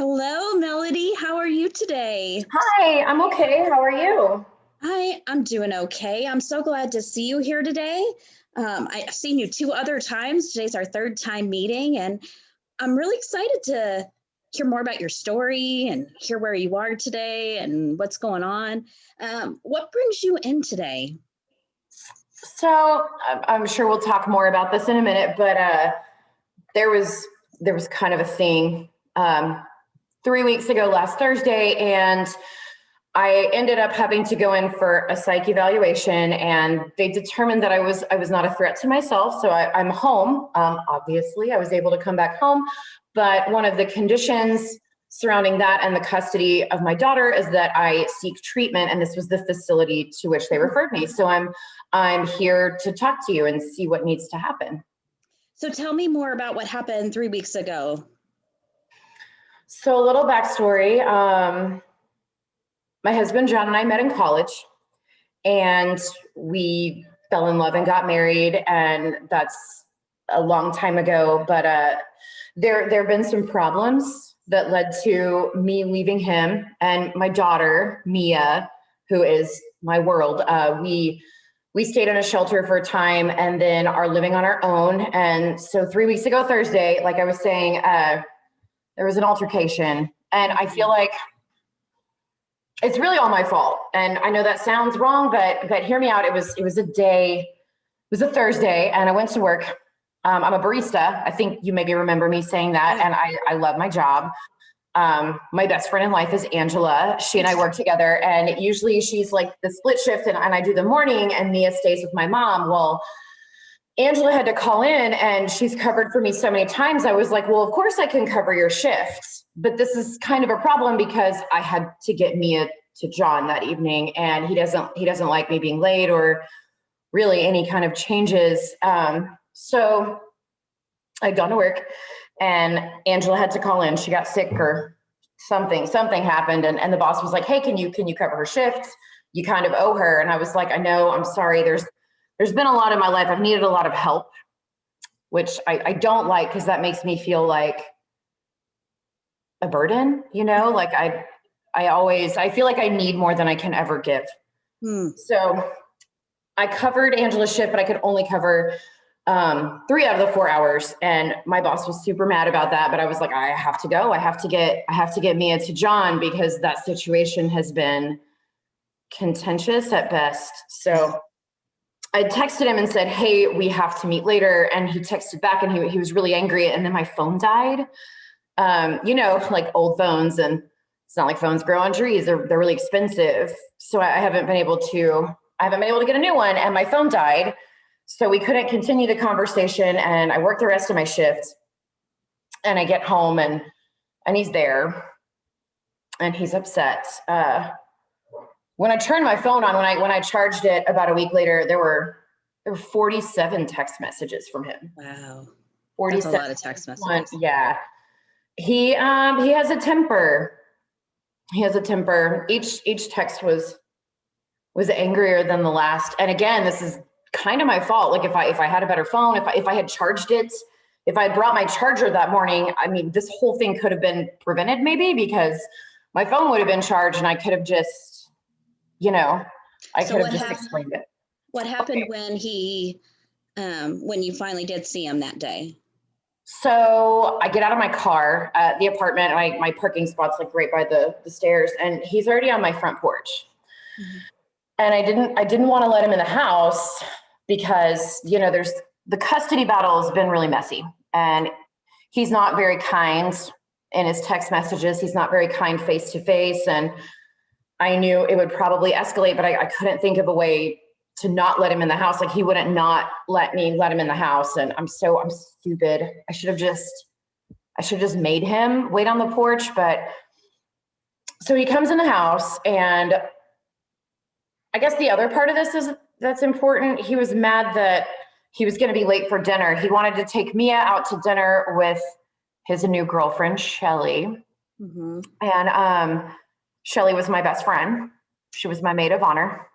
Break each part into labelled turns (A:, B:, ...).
A: Hello, Melody. How are you today?
B: Hi, I'm okay. How are you?
A: I'm doing okay. I'm so glad to see you here today. I've seen you two other times. Today's our third time meeting, and I'm really excited to hear more about your story and hear where you are today and what's going on. What brings you in today?
B: So I'm sure we'll talk more about this in a minute, but there was kind of a thing 3 weeks ago last Thursday, and I ended up having to go in for a psych evaluation, and they determined that I was not a threat to myself. So I'm home. Obviously, I was able to come back home, but one of the conditions surrounding that and the custody of my daughter is that I seek treatment, and this was the facility to which they referred me. So I'm here to talk to you and see what needs to happen.
A: So tell me more about what happened 3 weeks ago.
B: So a little backstory. My husband, John, and I met in college, and we fell in love and got married, and that's a long time ago. But there have been some problems that led to me leaving him and my daughter, Mia, who is my world. We stayed in a shelter for a time and then are living on our own. And so 3 weeks ago, Thursday, like I was saying, there was an altercation, and I feel like it's really all my fault. And I know that sounds wrong, but hear me out. It was a Thursday, and I went to work. I'm a barista. I think you maybe remember me saying that. And I love my job. My best friend in life is Angela. She and I work together, and usually she's like the split shift, and I do the morning, and Mia stays with my mom. Well, Angela had to call in, and she's covered for me so many times. I was like, well, of course I can cover your shift. But this is kind of a problem because I had to get Mia to John that evening, and he doesn't like me being late or really any kind of changes. So I'd gone to work, and Angela had to call in. She got sick or something happened, and the boss was like, hey, can you cover her shift? You kind of owe her. And I was like, I know, I'm sorry. There's been a lot in my life. I've needed a lot of help, which I don't like, because that makes me feel like a burden, like I feel like I need more than I can ever give. So I covered Angela's shift, but I could only cover 3 out of the 4 hours. And my boss was super mad about that, but I was like, I have to go. I have to get Mia to John, because that situation has been contentious at best. So I texted him and said, hey, we have to meet later. And he texted back, and he was really angry. And then my phone died. Like old phones, and it's not like phones grow on trees. They're really expensive. So I haven't been able to get a new one, and my phone died. So we couldn't continue the conversation, and I worked the rest of my shift, and I get home, and he's there, and he's upset. When I turned my phone on, when I charged it about a week later, there were 47 text messages from him.
A: Wow.
B: 47.
A: That's a lot of text messages.
B: Yeah. He has a temper. Each text was angrier than the last. And again, this is kind of my fault. Like if I had a better phone, if I had charged it, if I had brought my charger that morning, I mean, this whole thing could have been prevented maybe, because my phone would have been charged, and I could have just, explained it.
A: What happened when when you finally did see him that day?
B: So I get out of my car at the apartment, and my parking spot's like right by the stairs, and he's already on my front porch. Mm-hmm. And I didn't want to let him in the house because, there's the custody battle has been really messy, and he's not very kind in his text messages. He's not very kind face to face. And I knew it would probably escalate, but I couldn't think of a way to not let him in the house. Like he wouldn't not let me let him in the house. And I'm stupid. I should have just made him wait on the porch. But so he comes in the house, and I guess the other part of this that's important. He was mad that he was going to be late for dinner. He wanted to take Mia out to dinner with his new girlfriend, Shelly. Mm-hmm. And Shelly was my best friend. She was my maid of honor.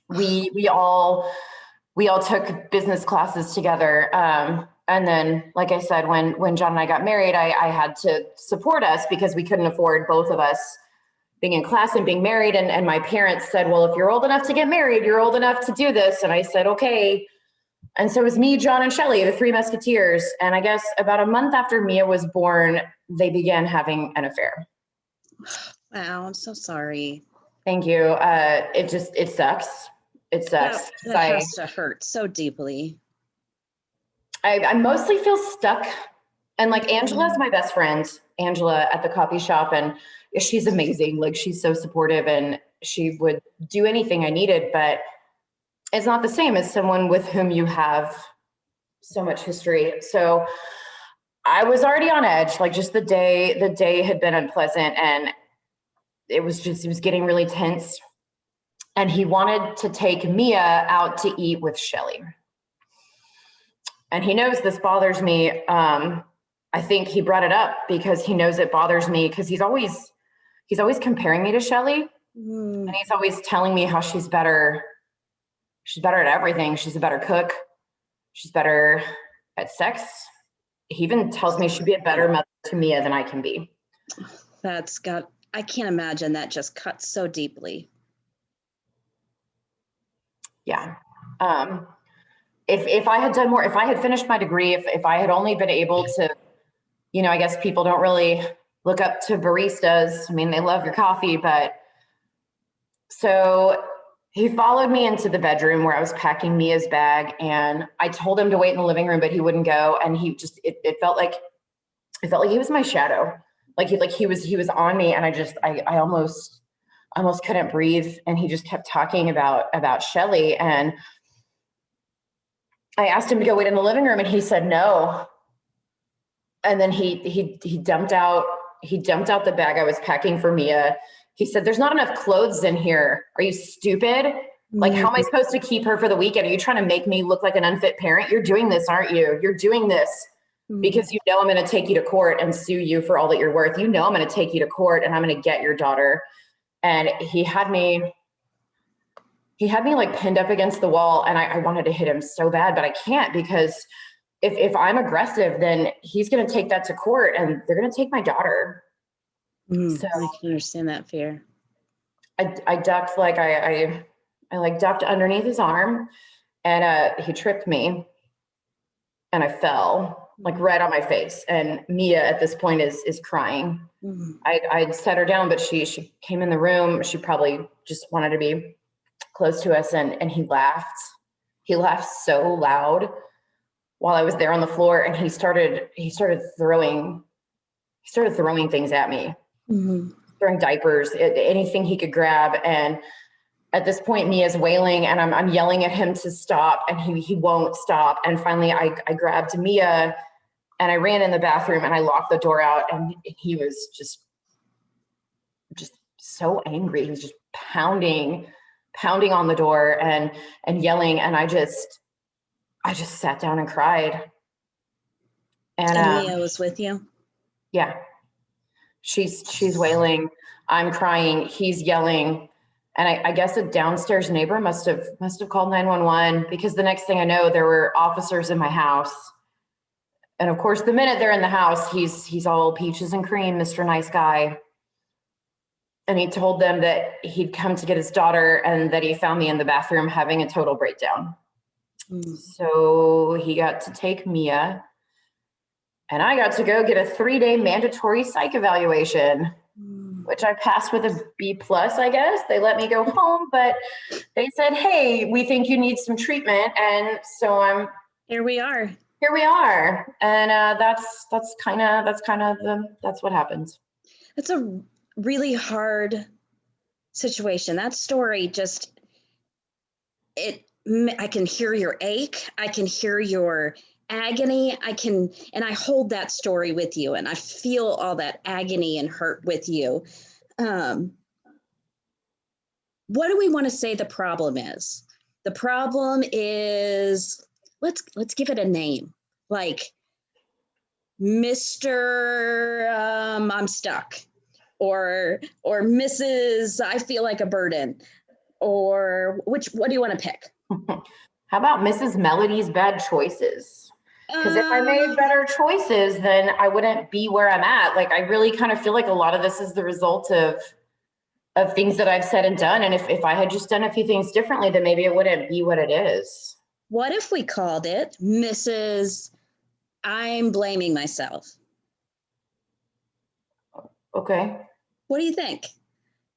B: We all took business classes together. And then, like I said, when John and I got married, I had to support us because we couldn't afford both of us being in class and being married. And my parents said, well, if you're old enough to get married, you're old enough to do this. And I said, okay. And so it was me, John, and Shelley, the three Musketeers. And I guess about a month after Mia was born, they began having an affair.
A: Wow, I'm so sorry.
B: Thank you. It sucks. It sucks.
A: That has to hurt so deeply.
B: I mostly feel stuck. And like Angela's my best friend, Angela at the coffee shop. And she's amazing. Like she's so supportive and she would do anything I needed, but it's not the same as someone with whom you have so much history. So I was already on edge. Like just the day had been unpleasant and it was getting really tense. And he wanted to take Mia out to eat with Shelley. And he knows this bothers me. I think he brought it up because he knows it bothers me because he's always comparing me to Shelley. And he's always telling me how she's better. She's better at everything. She's a better cook. She's better at sex. He even tells me she'd be a better mother to Mia than I can be.
A: I can't imagine that just cuts so deeply.
B: Yeah. If I had done more, if I had finished my degree, if I had only been able to, I guess people don't really look up to baristas. I mean, they love your coffee, but so he followed me into the bedroom where I was packing Mia's bag and I told him to wait in the living room, but he wouldn't go. And he just, it felt like he was my shadow. Like he was on me and I almost couldn't breathe. And he just kept talking about Shelley. And I asked him to go wait in the living room and he said no. And then he dumped out the bag I was packing for Mia. He said, there's not enough clothes in here. Are you stupid? Like, how am I supposed to keep her for the weekend? Are you trying to make me look like an unfit parent? You're doing this, aren't you? You're doing this because you know I'm going to take you to court and sue you for all that you're worth. You know I'm going to take you to court and I'm going to get your daughter. And he had me like pinned up against the wall and I wanted to hit him so bad, but I can't because if I'm aggressive, then he's going to take that to court and they're going to take my daughter.
A: So I can understand that fear.
B: I ducked, like I ducked underneath his arm and he tripped me and I fell like right on my face. And Mia at this point is crying. I'd set her down, but she came in the room. She probably just wanted to be close to us and he laughed. He laughed so loud while I was there on the floor and he started throwing things at me. Throwing diapers, anything he could grab. And at this point, Mia's wailing and I'm yelling at him to stop and he won't stop. And finally I grabbed Mia and I ran in the bathroom and I locked the door out and he was just so angry. He was just pounding on the door and yelling. And I just sat down and cried. And
A: Mia was with you?
B: Yeah. She's wailing, I'm crying, he's yelling. And I guess a downstairs neighbor must have called 911 because the next thing I know, there were officers in my house. And of course, the minute they're in the house, he's all peaches and cream, Mr. Nice Guy. And he told them that he'd come to get his daughter and that he found me in the bathroom having a total breakdown. So he got to take Mia. And I got to go get a 3-day mandatory psych evaluation, which I passed with a B+, I guess. They let me go home, but they said, hey, we think you need some treatment. And so
A: Here we are.
B: And that's what happened.
A: It's a really hard situation. That story I can hear your ache. I can hear your agony. And I hold that story with you and I feel all that agony and hurt with you. What do we want to say the problem is? The problem is, let's give it a name, like Mr. I'm stuck, or Mrs. I feel like a burden, or what do you want to pick?
B: How about Mrs. Melody's bad choices? Because if I made better choices, then I wouldn't be where I'm at. Like, I really kind of feel like a lot of this is the result of things that I've said and done. And if I had just done a few things differently, then maybe it wouldn't be what it is.
A: What if we called it Mrs. I'm blaming myself?
B: Okay.
A: What do you think?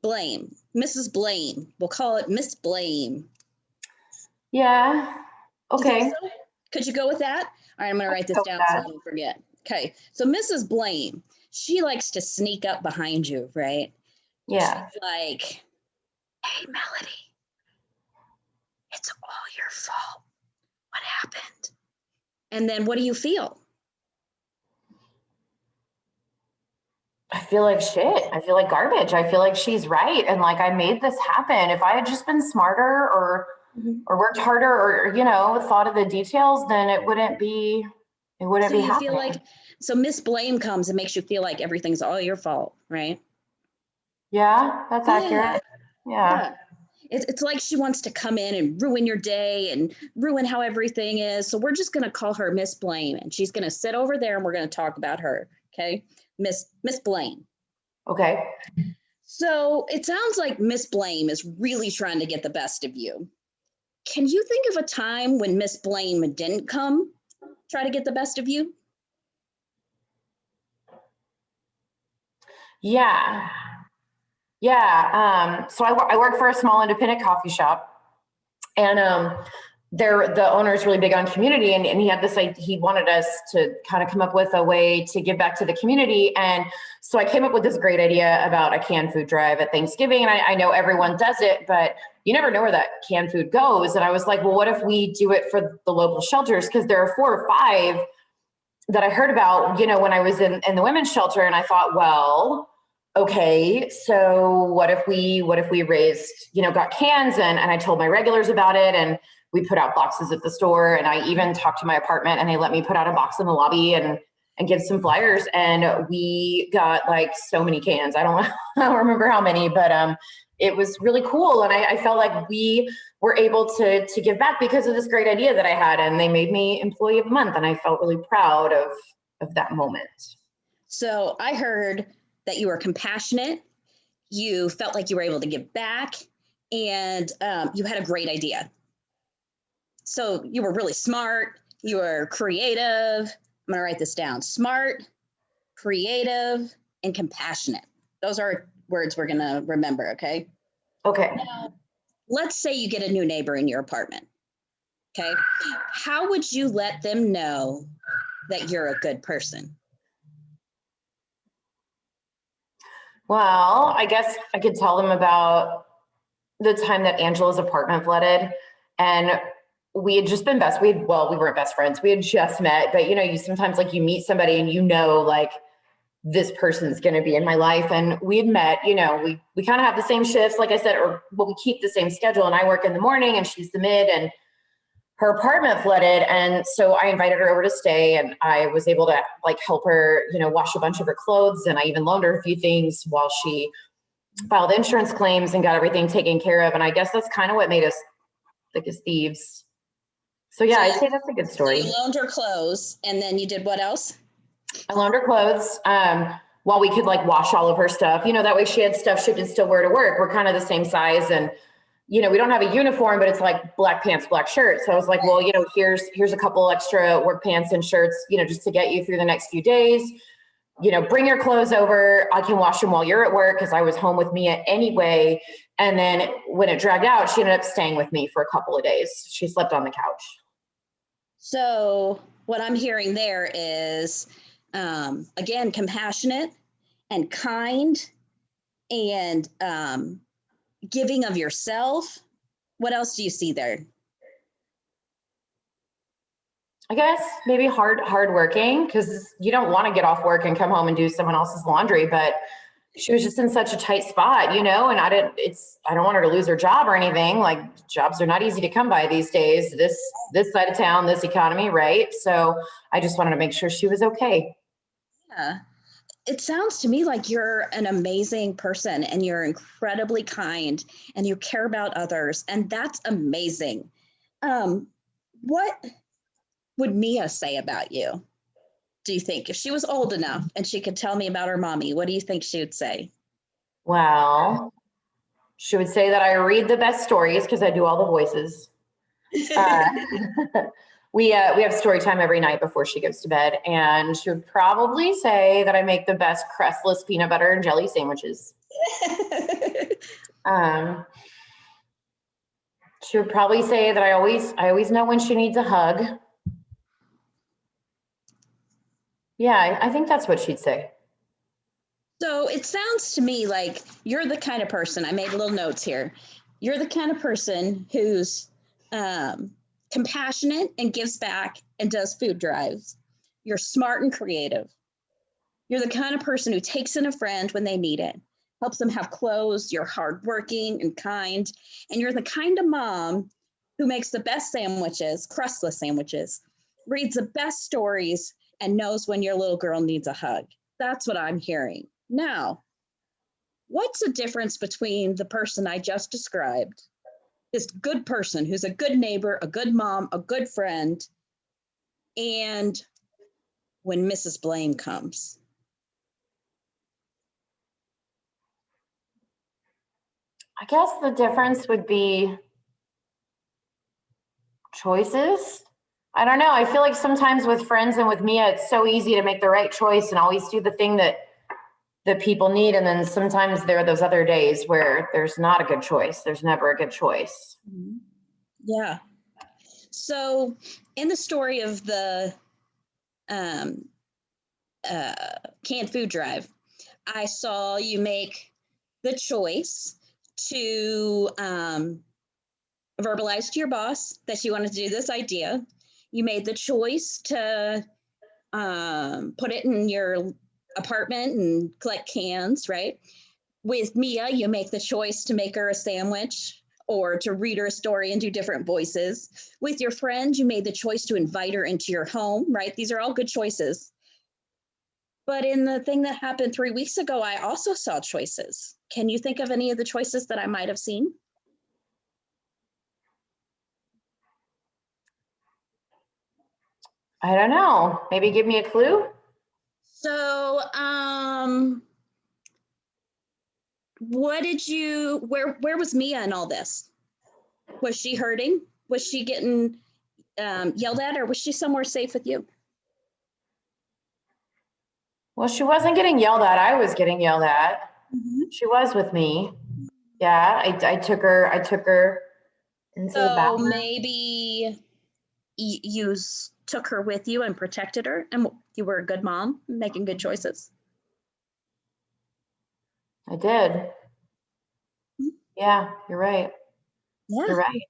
A: Blame, Mrs. Blame. We'll call it Miss Blame.
B: Yeah. Okay.
A: So? Could you go with that? All right, I'm going to write this down so I don't forget. Okay, so Mrs. Blame, she likes to sneak up behind you, right?
B: Yeah.
A: She's like, hey, Melody, it's all your fault. What happened? And then what do you feel?
B: I feel like shit. I feel like garbage. I feel like she's right. And like, I made this happen. If I had just been smarter or worked harder or, thought of the details, then it wouldn't be happening.
A: Feel like, so Miss Blame comes and makes you feel like everything's all your fault, right?
B: Yeah, that's accurate. Yeah.
A: It's like she wants to come in and ruin your day and ruin how everything is. So we're just going to call her Miss Blame, and she's going to sit over there and we're going to talk about her. Okay. Miss Blame.
B: Okay.
A: So it sounds like Miss Blame is really trying to get the best of you. Can you think of a time when Miss Blame didn't try to get the best of you?
B: Yeah. Yeah. So I work for a small independent coffee shop, and the owner is really big on community, and he had this, he wanted us to kind of come up with a way to give back to the community. And so I came up with this great idea about a canned food drive at Thanksgiving. And I know everyone does it, but you never know where that canned food goes. And I was like, well, what if we do it for the local shelters? Because there are 4 or 5 that I heard about, when I was in the women's shelter. And I thought, well, okay, so what if we raised, got cans, and I told my regulars about it, and we put out boxes at the store, and I even talked to my apartment, and they let me put out a box in the lobby and give some flyers, and we got like so many cans. I don't remember how many, but it was really cool, and I felt like we were able to give back because of this great idea that I had, and they made me Employee of the Month, and I felt really proud of that moment. So
A: I heard that you were compassionate, you felt like you were able to give back, and you had a great idea. So you were really smart, you were creative. I'm going to write this down. Smart, creative, and compassionate. Those are words we're going to remember, okay? Okay. Now, let's say you get a new neighbor in your apartment, okay? How would you let them know that you're a good person?
B: Well, I guess I could tell them about the time that Angela's apartment flooded, and we had just been we weren't best friends. We had just met, but you sometimes you meet somebody and like this person's going to be in my life. And we had met, we kind of have the same shifts, like I said, we keep the same schedule, and I work in the morning and she's the mid, and her apartment flooded. And so I invited her over to stay, and I was able to help her, wash a bunch of her clothes. And I even loaned her a few things while she filed insurance claims and got everything taken care of. And I guess that's kind of what made us thick as thieves. So yeah, I'd say that's a good story.
A: So you loaned her clothes, and then you did what else?
B: I loaned her clothes while we could wash all of her stuff. That way she had stuff she could still wear to work. We're kind of the same size, and we don't have a uniform, but it's black pants, black shirt. So I was like, well, here's a couple extra work pants and shirts, just to get you through the next few days. Bring your clothes over. I can wash them while you're at work, because I was home with Mia anyway. And then when it dragged out, she ended up staying with me for a couple of days. She slept on the couch.
A: So what I'm hearing there is, again, compassionate and kind and giving of yourself. What else do you see there?
B: I guess maybe hardworking, because you don't want to get off work and come home and do someone else's laundry, but she was just in such a tight spot, and I don't want her to lose her job or anything. Jobs are not easy to come by these days, this side of town, this economy, right? So I just wanted to make sure she was okay.
A: Yeah. It sounds to me like you're an amazing person, and you're incredibly kind, and you care about others, and that's amazing. What would Mia say about you? Do you think if she was old enough and she could tell me about her mommy, what do you think she would say?
B: Well, she would say that I read the best stories because I do all the voices. We have story time every night before she goes to bed, and she would probably say that I make the best crustless peanut butter and jelly sandwiches. She would probably say that I always know when she needs a hug. Yeah, I think that's what she'd say.
A: So it sounds to me like you're the kind of person, I made little notes here. You're the kind of person who's compassionate and gives back and does food drives. You're smart and creative. You're the kind of person who takes in a friend when they need it, helps them have clothes. You're hardworking and kind. And you're the kind of mom who makes the best sandwiches, crustless sandwiches, reads the best stories, and knows when your little girl needs a hug. That's what I'm hearing. Now, what's the difference between the person I just described, this good person who's a good neighbor, a good mom, a good friend, and when Mrs. Blame comes?
B: I guess the difference would be choices. I don't know. I feel like sometimes with friends and with Mia, it's so easy to make the right choice and always do the thing that people need. And then sometimes there are those other days where there's not a good choice. There's never a good choice.
A: Yeah. So in the story of the canned food drive, I saw you make the choice to verbalize to your boss that you wanted to do this idea. You made the choice to put it in your apartment and collect cans, right? With Mia, you make the choice to make her a sandwich or to read her a story and do different voices. With your friend, you made the choice to invite her into your home, right? These are all good choices. But in the thing that happened 3 weeks ago, I also saw choices. Can you think of any of the choices that I might have seen?
B: I don't know. Maybe give me a clue.
A: So, where was Mia in all this? Was she hurting? Was she getting yelled at, or was she somewhere safe with you?
B: Well, she wasn't getting yelled at. I was getting yelled at. She was with me. Yeah, I took her into the bathroom.
A: So maybe you took her with you and protected her, and you were a good mom, making good choices.
B: I did. Yeah, you're right.
A: Yeah.
B: You're right.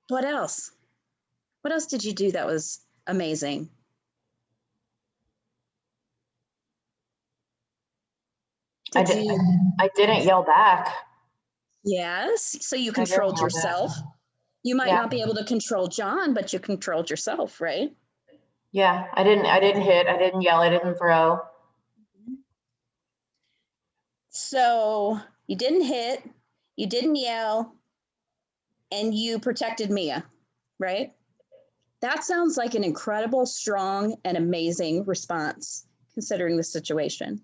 A: What else? What else did you do that was amazing?
B: I didn't yell back.
A: Yes. So you controlled yourself. You might not be able to control John, but you controlled yourself, right?
B: Yeah, I didn't hit, I didn't yell, I didn't throw.
A: So you didn't hit, you didn't yell, and you protected Mia, right? That sounds like an incredible, strong, and amazing response considering the situation.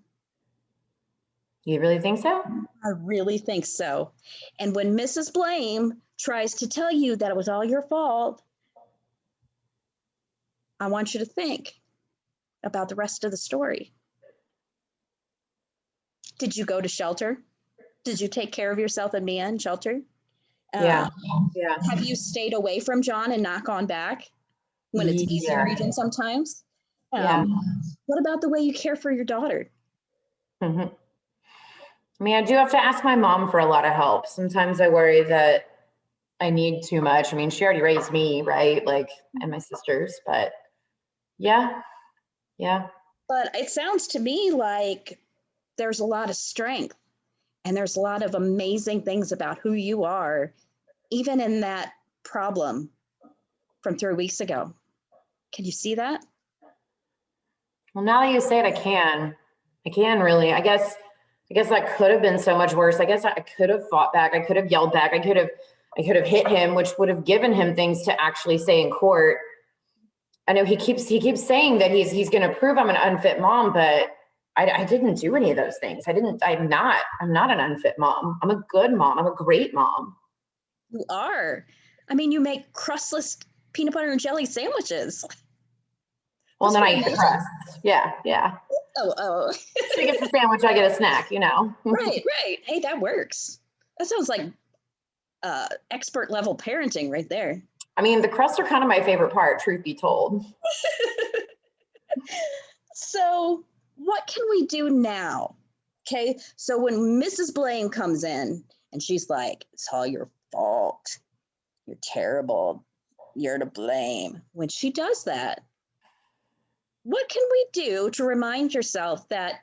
B: You really think so?
A: I really think so. And when Mrs. Blame tries to tell you that it was all your fault, I want you to think about the rest of the story. Did you go to shelter? Did you take care of yourself and Mia in shelter?
B: Yeah.
A: Have you stayed away from John and not gone back when it's easier even sometimes? What about the way you care for your daughter?
B: I mean, I do have to ask my mom for a lot of help. Sometimes I worry that I need too much. I mean, she already raised me, right? Like, and my sisters, but yeah.
A: But it sounds to me like there's a lot of strength and there's a lot of amazing things about who you are, even in that problem from 3 weeks ago. Can you see that?
B: Well, now that you say it, I can really. I guess that could have been so much worse. I guess I could have fought back. I could have yelled back. I could have hit him, which would have given him things to actually say in court. I know he keeps saying that he's going to prove I'm an unfit mom, but I didn't do any of those things. I'm not an unfit mom. I'm a good mom. I'm a great mom.
A: You are. I mean, you make crustless peanut butter and jelly sandwiches.
B: Well, then I eat the crust. Yeah.
A: Oh.
B: She gets a sandwich, I get a snack,
A: Right. Hey, that works. That sounds like expert level parenting right there.
B: I mean, the crusts are kind of my favorite part, truth be told.
A: So what can we do now? Okay, so when Mrs. Blaine comes in and she's like, it's all your fault. You're terrible. You're to blame. When she does that, what can we do to remind yourself that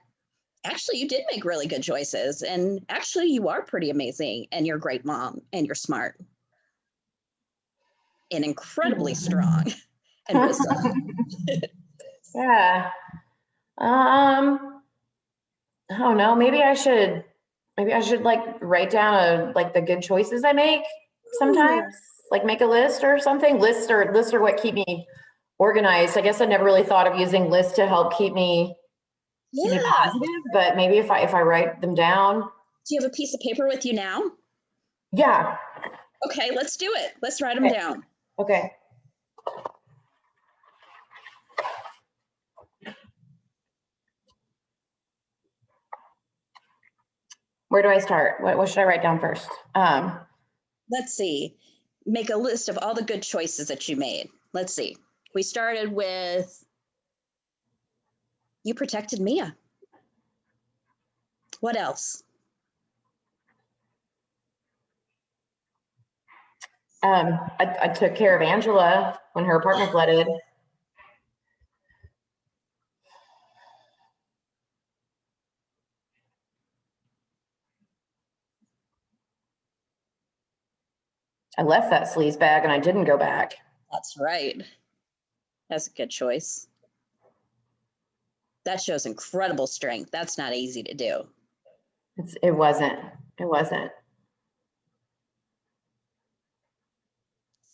A: actually you did make really good choices and actually you are pretty amazing and you're a great mom and you're smart and incredibly strong and wisdom?
B: Yeah. I don't know. Maybe I should like write down like the good choices I make sometimes, like make a list or something. Lists are what keep me organized. I guess I never really thought of using lists to help keep me positive, but maybe if I write them down.
A: Do you have a piece of paper with you now?
B: Yeah.
A: Okay, let's do it. Let's write them down.
B: Okay. Where do I start? What should I write down first?
A: Let's see. Make a list of all the good choices that you made. Let's see. We started with you protected Mia. What else?
B: I took care of Angela when her apartment flooded. I left that sleaze bag and I didn't go back.
A: That's right. That's a good choice. That shows incredible strength. That's not easy to do.
B: It wasn't.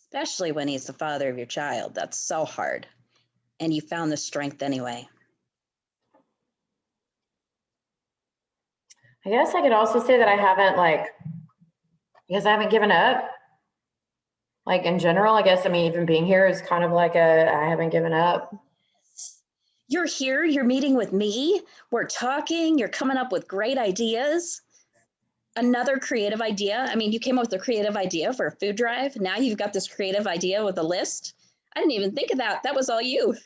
A: Especially when he's the father of your child. That's so hard. And you found the strength anyway.
B: I guess I could also say that I haven't given up. Like in general, I guess, I mean, even being here is kind of like I haven't given up.
A: You're here, you're meeting with me, we're talking, you're coming up with great ideas. Another creative idea. I mean, you came up with a creative idea for a food drive. Now you've got this creative idea with a list. I didn't even think of that. That was all you.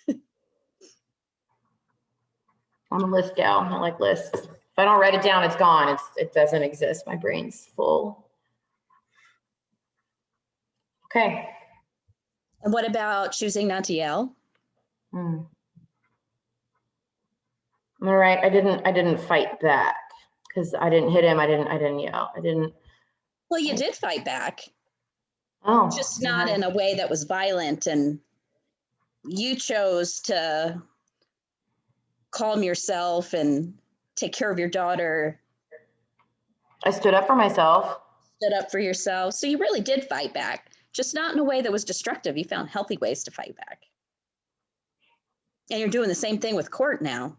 B: I'm a list gal. I like lists. If I don't write it down, it's gone. It doesn't exist. My brain's full. Okay.
A: And what about choosing not to yell?
B: All right. I didn't fight back because I didn't hit him. I didn't yell.
A: Well, you did fight back.
B: Oh.
A: Just not in a way that was violent, and you chose to calm yourself and take care of your daughter.
B: I stood up for myself.
A: Stood up for yourself. So you really did fight back, just not in a way that was destructive. You found healthy ways to fight back. And you're doing the same thing with court now,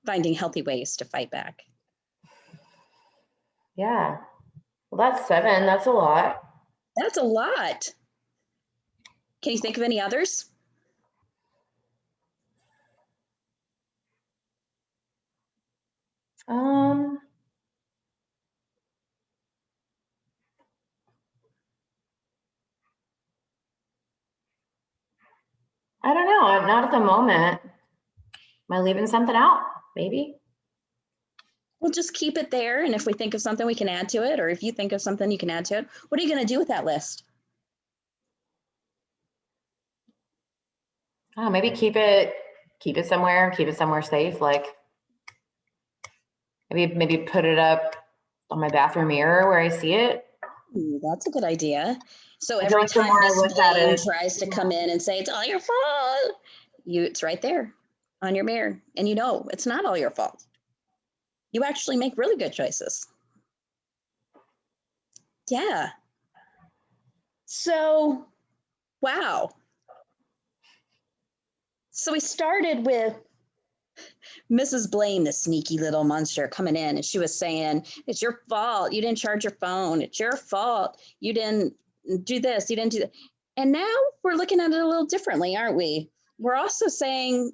A: finding healthy ways to fight back.
B: Yeah. Well, that's 7. That's a lot.
A: That's a lot. Can you think of any others?
B: I don't know. Not at the moment. Am I leaving something out? Maybe.
A: We'll just keep it there. And if we think of something, we can add to it. Or if you think of something, you can add to it. What are you going to do with that list?
B: Oh, maybe keep it somewhere safe. Like maybe put it up on my bathroom mirror where I see it.
A: Ooh, that's a good idea. So every time Miss Blaine tries to come in and say it's all your fault, it's right there on your mirror. And you know it's not all your fault. You actually make really good choices. Yeah. So, wow. So we started with Mrs. Blaine, the sneaky little monster, coming in, and she was saying, it's your fault. You didn't charge your phone. It's your fault. You didn't do this. You didn't do that. And now we're looking at it a little differently, aren't we? We're also saying,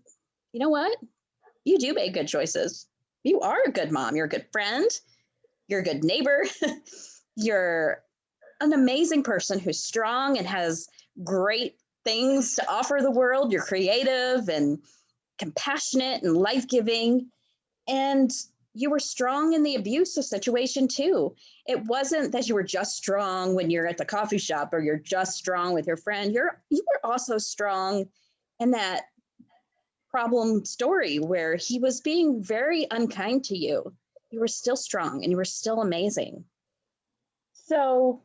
A: you know what? You do make good choices. You are a good mom. You're a good friend. You're a good neighbor. You're an amazing person who's strong and has great things to offer the world. You're creative and compassionate and life-giving. And you were strong in the abusive situation too. It wasn't that you were just strong when you're at the coffee shop or you're just strong with your friend. You were also strong in that problem story where he was being very unkind to you. You were still strong and you were still amazing. So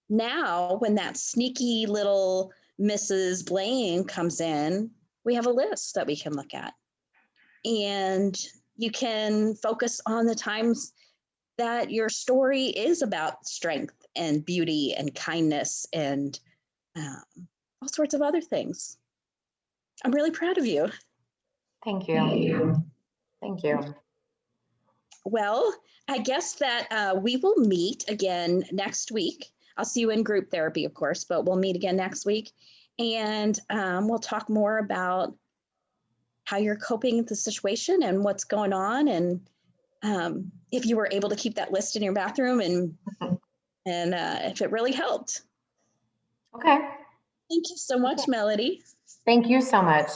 A: now when that sneaky little Mrs. Blaine comes in, we have a list that we can look at. And you can focus on the times that your story is about strength and beauty and kindness and all sorts of other things. I'm really proud of you.
B: Thank you. Thank you.
A: Well, I guess that we will meet again next week. I'll see you in group therapy, of course, but we'll meet again next week. And we'll talk more about how you're coping with the situation and what's going on. And if you were able to keep that list in your bathroom and if it really helped.
B: Okay.
A: Thank you so much, Melody.
B: Thank you so much.